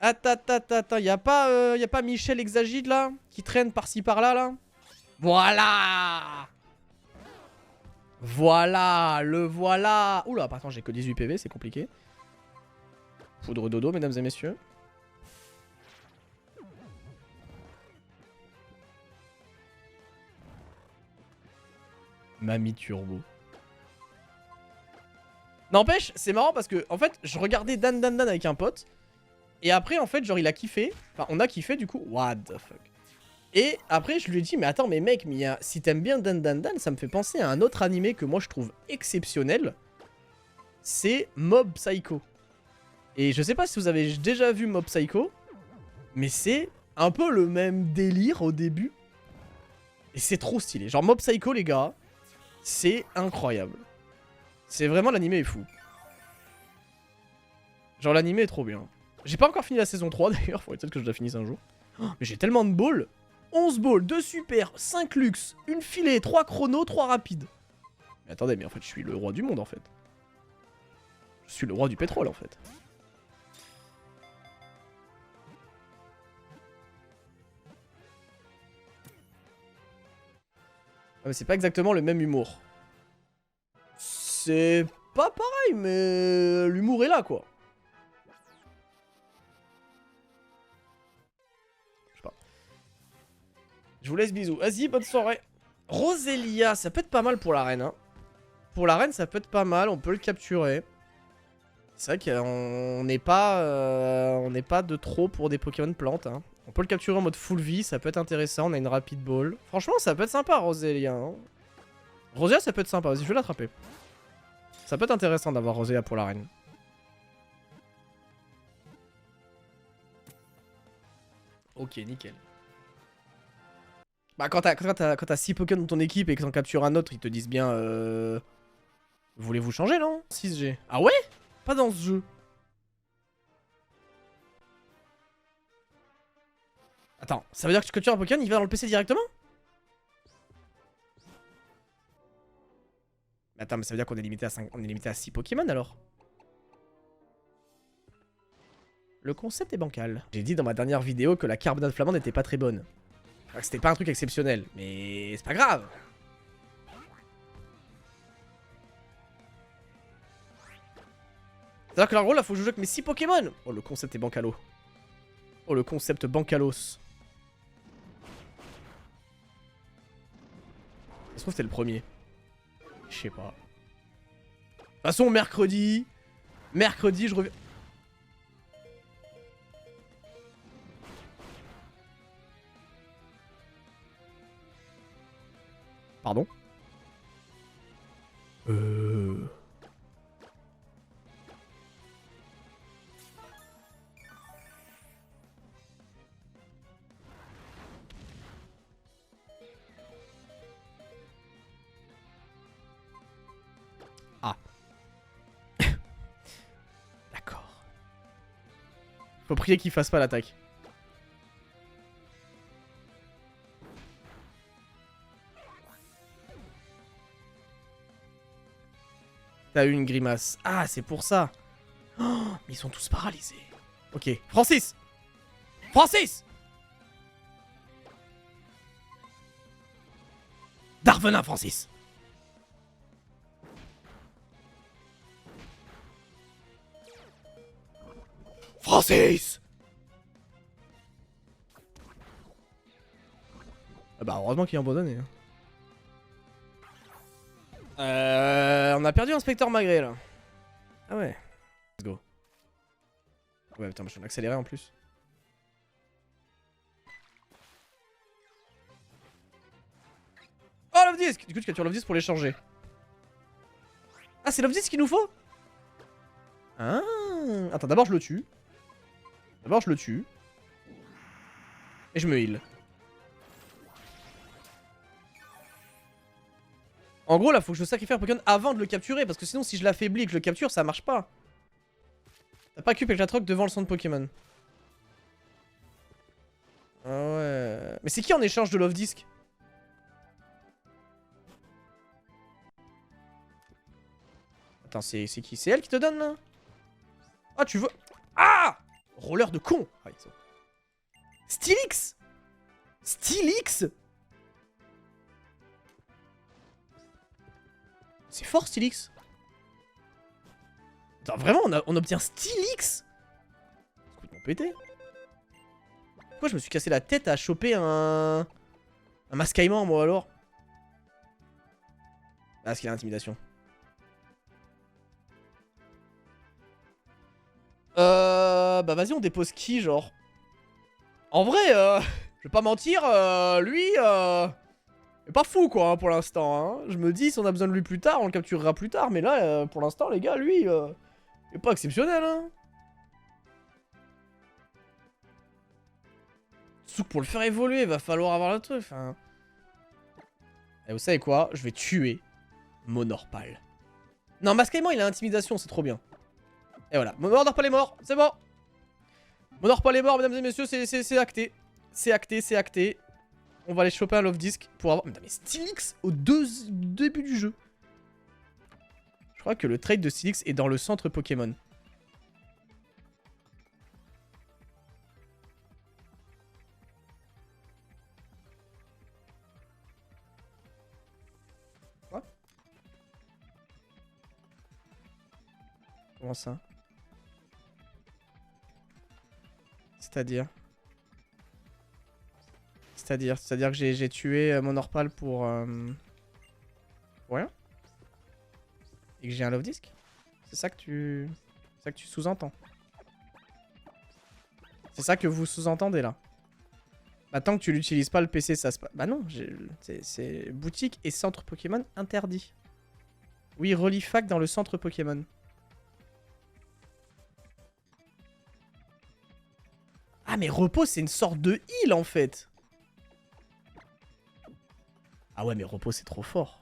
Attends, y'a pas Michel Exagide là qui traîne par-ci par-là là? Voilà! Voilà, le voilà. Oula, attends, j'ai que 18 PV, c'est compliqué. Foudre dodo, mesdames et messieurs. Mamie Turbo. N'empêche, c'est marrant parce que, en fait, je regardais Dan Dan Dan avec un pote. Et après, en fait, genre, il a kiffé. Enfin, on a kiffé, du coup. What the fuck. Et après, je lui ai dit, mais attends, mais mec, si t'aimes bien Dan Dan Dan, ça me fait penser à un autre animé que moi, je trouve exceptionnel. C'est Mob Psycho. Et je sais pas si vous avez déjà vu Mob Psycho. Mais c'est un peu le même délire au début. Et c'est trop stylé. Genre, Mob Psycho, les gars, c'est incroyable. C'est vraiment, l'animé est fou. Genre, l'animé est trop bien. J'ai pas encore fini la saison 3 d'ailleurs, faudrait peut-être que je la finisse un jour. Oh, mais j'ai tellement de balls. 11 balls, 2 super, 5 luxe, une filet, 3 chrono, 3 rapides. Mais attendez, mais en fait, je suis le roi du monde en fait. Je suis le roi du pétrole en fait. Ah, mais c'est pas exactement le même humour. C'est pas pareil, mais l'humour est là quoi. Je vous laisse bisous. Vas-y, bonne soirée. Roselia, ça peut être pas mal pour l'arène. Hein. Pour l'arène, ça peut être pas mal. On peut le capturer. C'est vrai qu'on n'est pas, de trop pour des Pokémon plantes. Hein. On peut le capturer en mode full vie. Ça peut être intéressant. On a une rapid ball. Franchement, ça peut être sympa, Roselia. Hein. Roselia, ça peut être sympa. Vas-y, je vais l'attraper. Ça peut être intéressant d'avoir Roselia pour l'arène. Ok, nickel. Bah quand t'as 6 Pokémon dans ton équipe et que t'en captures un autre, ils te disent bien voulez-vous changer non? 6G. Ah ouais? Pas dans ce jeu. Attends, ça veut dire que tu captures un Pokémon, il va dans le PC directement? Attends, mais ça veut dire qu'on est limité à 5... On est limité à 6 Pokémon alors? Le concept est bancal. J'ai dit dans ma dernière vidéo que la carbonate flamande n'était pas très bonne. C'était pas un truc exceptionnel, mais c'est pas grave. C'est-à-dire que là, en gros, là, faut que je joue avec mes 6 Pokémon. Oh, le concept est bancalo. Oh, le concept bancalos. Ça se trouve, c'était le premier. Je sais pas. De toute façon, mercredi, je reviens... Pardon? Ah. D'accord. Faut prier qu'il fasse pas l'attaque. T'as eu une grimace. Ah, c'est pour ça. Oh, mais ils sont tous paralysés. Ok. Francis! Francis! Darvenin, Francis! Francis! Ah bah, heureusement qu'il est abandonné. On a perdu Inspecteur Magret là. Ah ouais. Let's go. Ouais, putain, je vais accélérer en plus. Oh, Love Disc! Du coup, tu captures Love Disc pour l'échanger. Ah, c'est Love Disc qu'il nous faut? Ah. Attends, d'abord je le tue. D'abord je le tue. Et je me heal. En gros, là, faut que je sacrifie un Pokémon avant de le capturer. Parce que sinon, si je l'affaiblis et que je le capture, ça marche pas. T'as pas Cube avec la troc devant le centre Pokémon. Ah ouais. Mais c'est qui en échange de Love Disc? Attends, c'est qui? C'est elle qui te donne là? Ah, tu veux... Ah! Roller de con! Ah, Steelix! Steelix! C'est fort, Steelix. Attends, vraiment, on obtient Steelix? C'est complètement pété. Pourquoi je me suis cassé la tête à choper un Mascaïman, moi, alors? Ah, parce qu'il a l'intimidation. Bah vas-y, on dépose qui, genre? En vrai, je vais pas mentir, lui, est pas fou, quoi, hein, pour l'instant. Hein. Je me dis, si on a besoin de lui plus tard, on le capturera plus tard. Mais là, pour l'instant, les gars, lui, il est pas exceptionnel, hein. Surtout que pour le faire évoluer, il va falloir avoir le truc, enfin... Et vous savez quoi? Je vais tuer Monorpal. Non, Mascaïman, il a intimidation, c'est trop bien. Et voilà, Monorpal est mort, c'est bon. Monorpal est mort, mesdames et messieurs, c'est acté. C'est acté, c'est acté. On va aller choper un Love Disc pour avoir... Mais Steelix au début du jeu. Je crois que le trade de Steelix est dans le centre Pokémon. Quoi? Comment ça? C'est-à-dire que j'ai tué Monorpal pour rien? Et que j'ai un Love Disc? C'est ça que tu sous-entends? C'est ça que vous sous-entendez là? Bah tant que tu l'utilises pas le PC ça se passe... Bah non, c'est boutique et centre Pokémon interdit. Oui, Relifac dans le centre Pokémon. Ah mais repos c'est une sorte de heal en fait. Ah ouais mais repos c'est trop fort.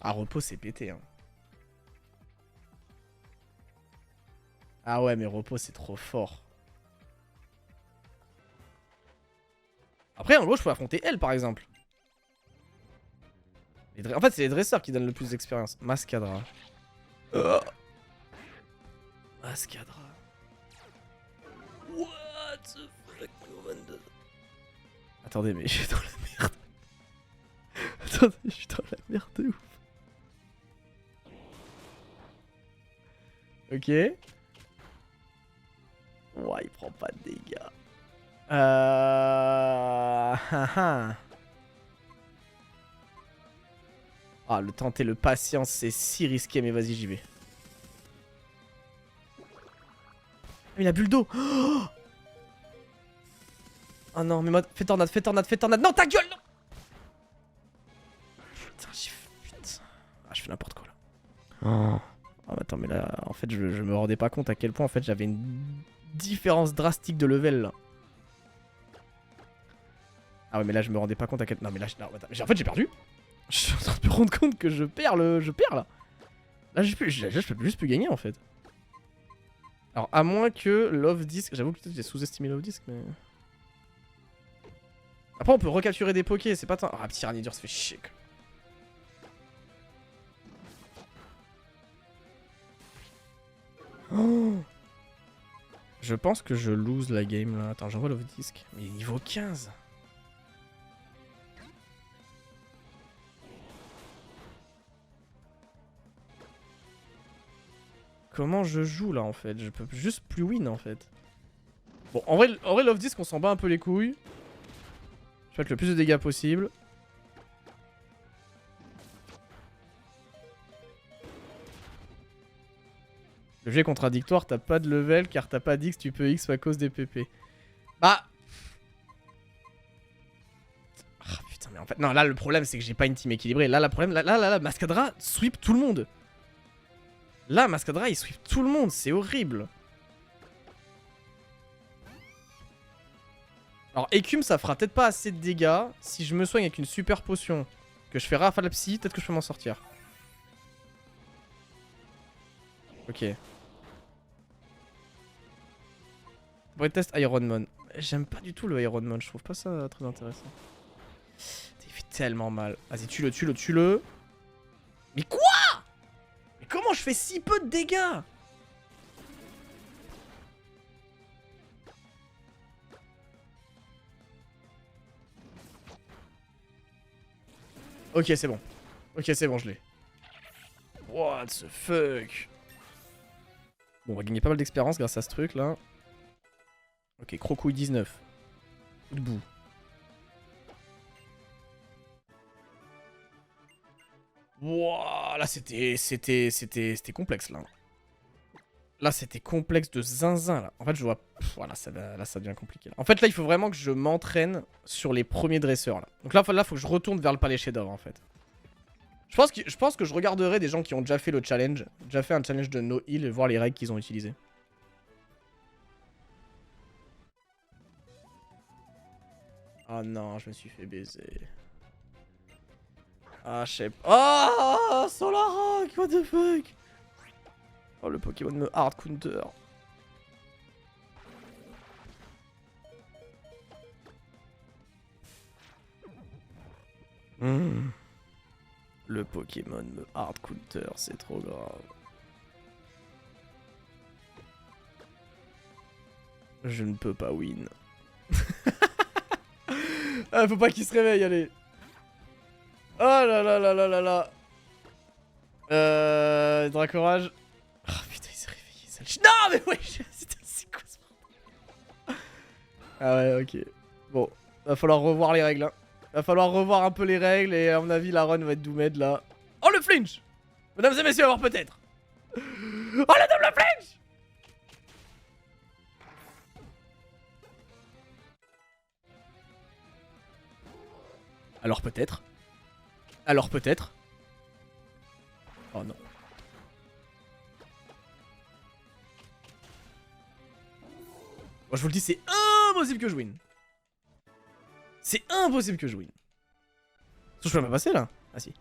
Ah repos c'est pété hein. Ah ouais mais repos c'est trop fort. Après en gros je peux affronter elle par exemple. En fait c'est les dresseurs qui donnent le plus d'expérience. Mascadra. Mascadra. What the fuck, niveau 22. Attendez, mais je suis dans la merde. Attendez, je suis dans la merde de ouf. Ok. Ouah, il prend pas de dégâts. Ah, le tenter, le patience, c'est si risqué, mais vas-y, j'y vais. Il a bu le dos. Oh non, mais moi, fais tornade, fais tornade, fais tornade. Non, ta gueule, non. Putain, putain. Ah, je fais n'importe quoi là. Oh. Oh, attends, mais là, en fait, je me rendais pas compte à quel point, en fait, j'avais une différence drastique de level là. Ah ouais, mais là, je me rendais pas compte à quel... Non, mais là, non, attends, en fait, j'ai perdu. Je suis en train de me rendre compte que je perds là. Là, je peux juste plus gagner, en fait. Alors, à moins que Love Disc... J'avoue que peut-être j'ai sous-estimé Love Disc, mais... Après, on peut recapturer des pokés, c'est pas tant... Ah, petit Tyrannidur, ça fait chier, quoi. Oh, je pense que je lose la game, là. Attends, j'envoie Love Disc. Mais il est niveau 15. Comment je joue, là, en fait? Je peux juste plus win, en fait. Bon, en vrai Love Disc, on s'en bat un peu les couilles. Je vais mettre le plus de dégâts possible. Le jeu est contradictoire, t'as pas de level car t'as pas d'X, tu peux X à cause des PP. Bah... Ah putain, mais en fait... Non, là, le problème, c'est que j'ai pas une team équilibrée. Là, le problème... Là, Mascadra sweep tout le monde. Là, Mascadra, il sweep tout le monde. C'est horrible. Alors, Écume, ça fera peut-être pas assez de dégâts. Si je me soigne avec une super potion, que je fais rafale psy, peut-être que je peux m'en sortir. Ok. Brain test Ironmon. J'aime pas du tout le Ironmon, je trouve pas ça très intéressant. Il fait tellement mal. Vas-y, tue-le. Mais quoi? Mais comment je fais si peu de dégâts? Ok, c'est bon. Ok, c'est bon, je l'ai. What the fuck? Bon, on va gagner pas mal d'expérience grâce à ce truc là. Ok, Crocouille 19. Coup de boue. Wouah, là c'était complexe là. Là c'était complexe de zinzin là. En fait je vois... Voilà, là ça devient compliqué là. En fait là il faut vraiment que je m'entraîne sur les premiers dresseurs là. Donc là faut que je retourne vers le palais Shadow en fait. Je pense que je regarderai des gens qui ont déjà fait le challenge. Déjà fait un challenge de no heal et voir les règles qu'ils ont utilisées. Oh non, je me suis fait baiser. Ah, je sais pas. Oh, Solarac, what the fuck. Oh, le Pokémon me hard counter. Le Pokémon me hard counter, c'est trop grave. Je ne peux pas win. Ah, faut pas qu'il se réveille, allez. Oh là là là là là là. Dracorage. Oh putain, il s'est réveillé, sale ch... Non, mais ouais, c'est quoi ce bordel? Ah ouais, ok. Bon, va falloir revoir les règles, hein. Va falloir revoir un peu les règles et à mon avis, la run va être doomed là. Oh, le flinch! Mesdames et messieurs, alors peut-être. Oh, le double flinch! Alors peut-être. Alors peut-être. Oh non. Moi je vous le dis, c'est impossible que je win. C'est impossible que je win. Je peux pas passer là? Ah si.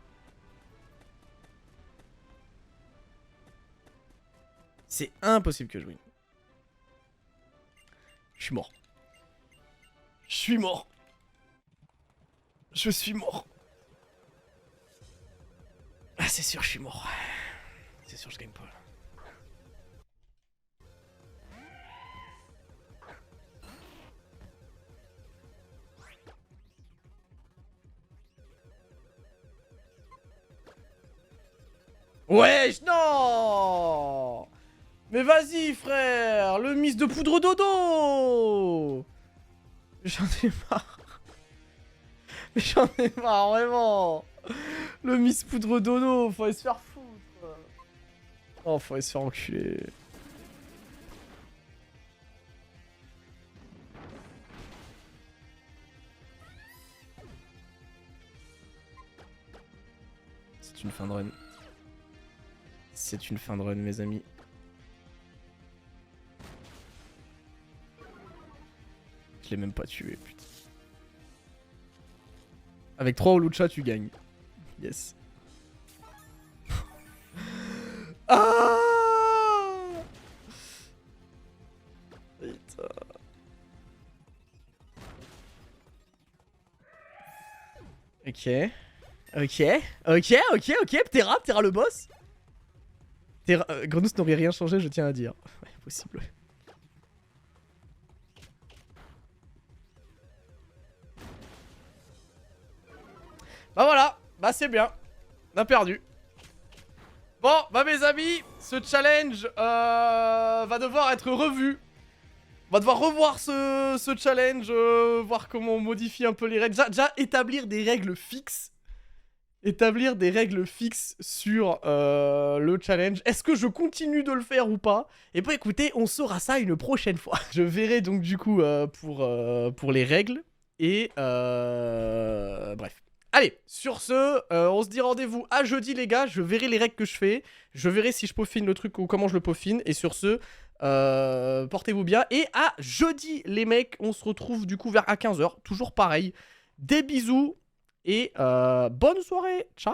C'est impossible que je win. Je suis mort. Je suis mort. Je suis mort. Ah c'est sûr, je suis mort. C'est sûr, je gagne pas là. Wesh, non. Mais vas-y, frère. Le miss de poudre dodo. J'en ai marre. Mais j'en ai marre, vraiment. Le miss poudre dodo, faut aller se faire foutre. Oh, faut aller se faire enculer. C'est une fin de run. C'est une fin de run, mes amis. Je l'ai même pas tué, putain. Avec 3 Olucha, tu gagnes. Yes. Ah, putain. Ok. Ok. Ptera le boss. Grenous n'aurait rien changé, je tiens à dire. Ouais, possible. Bah voilà, bah c'est bien. On a perdu. Bon, bah mes amis, ce challenge va devoir être revu. On va devoir revoir ce challenge, voir comment on modifie un peu les règles. Déjà établir des règles fixes. Établir des règles fixes sur le challenge. Est-ce que je continue de le faire ou pas? Et bah écoutez, on saura ça une prochaine fois. Je verrai donc du coup pour les règles. Et bref. Allez, sur ce, on se dit rendez-vous à jeudi les gars. Je verrai les règles que je fais. Je verrai si je peaufine le truc ou comment je le peaufine. Et sur ce, portez-vous bien. Et à jeudi les mecs, on se retrouve du coup vers à 15 h. Toujours pareil. Des bisous. Et bonne soirée, ciao.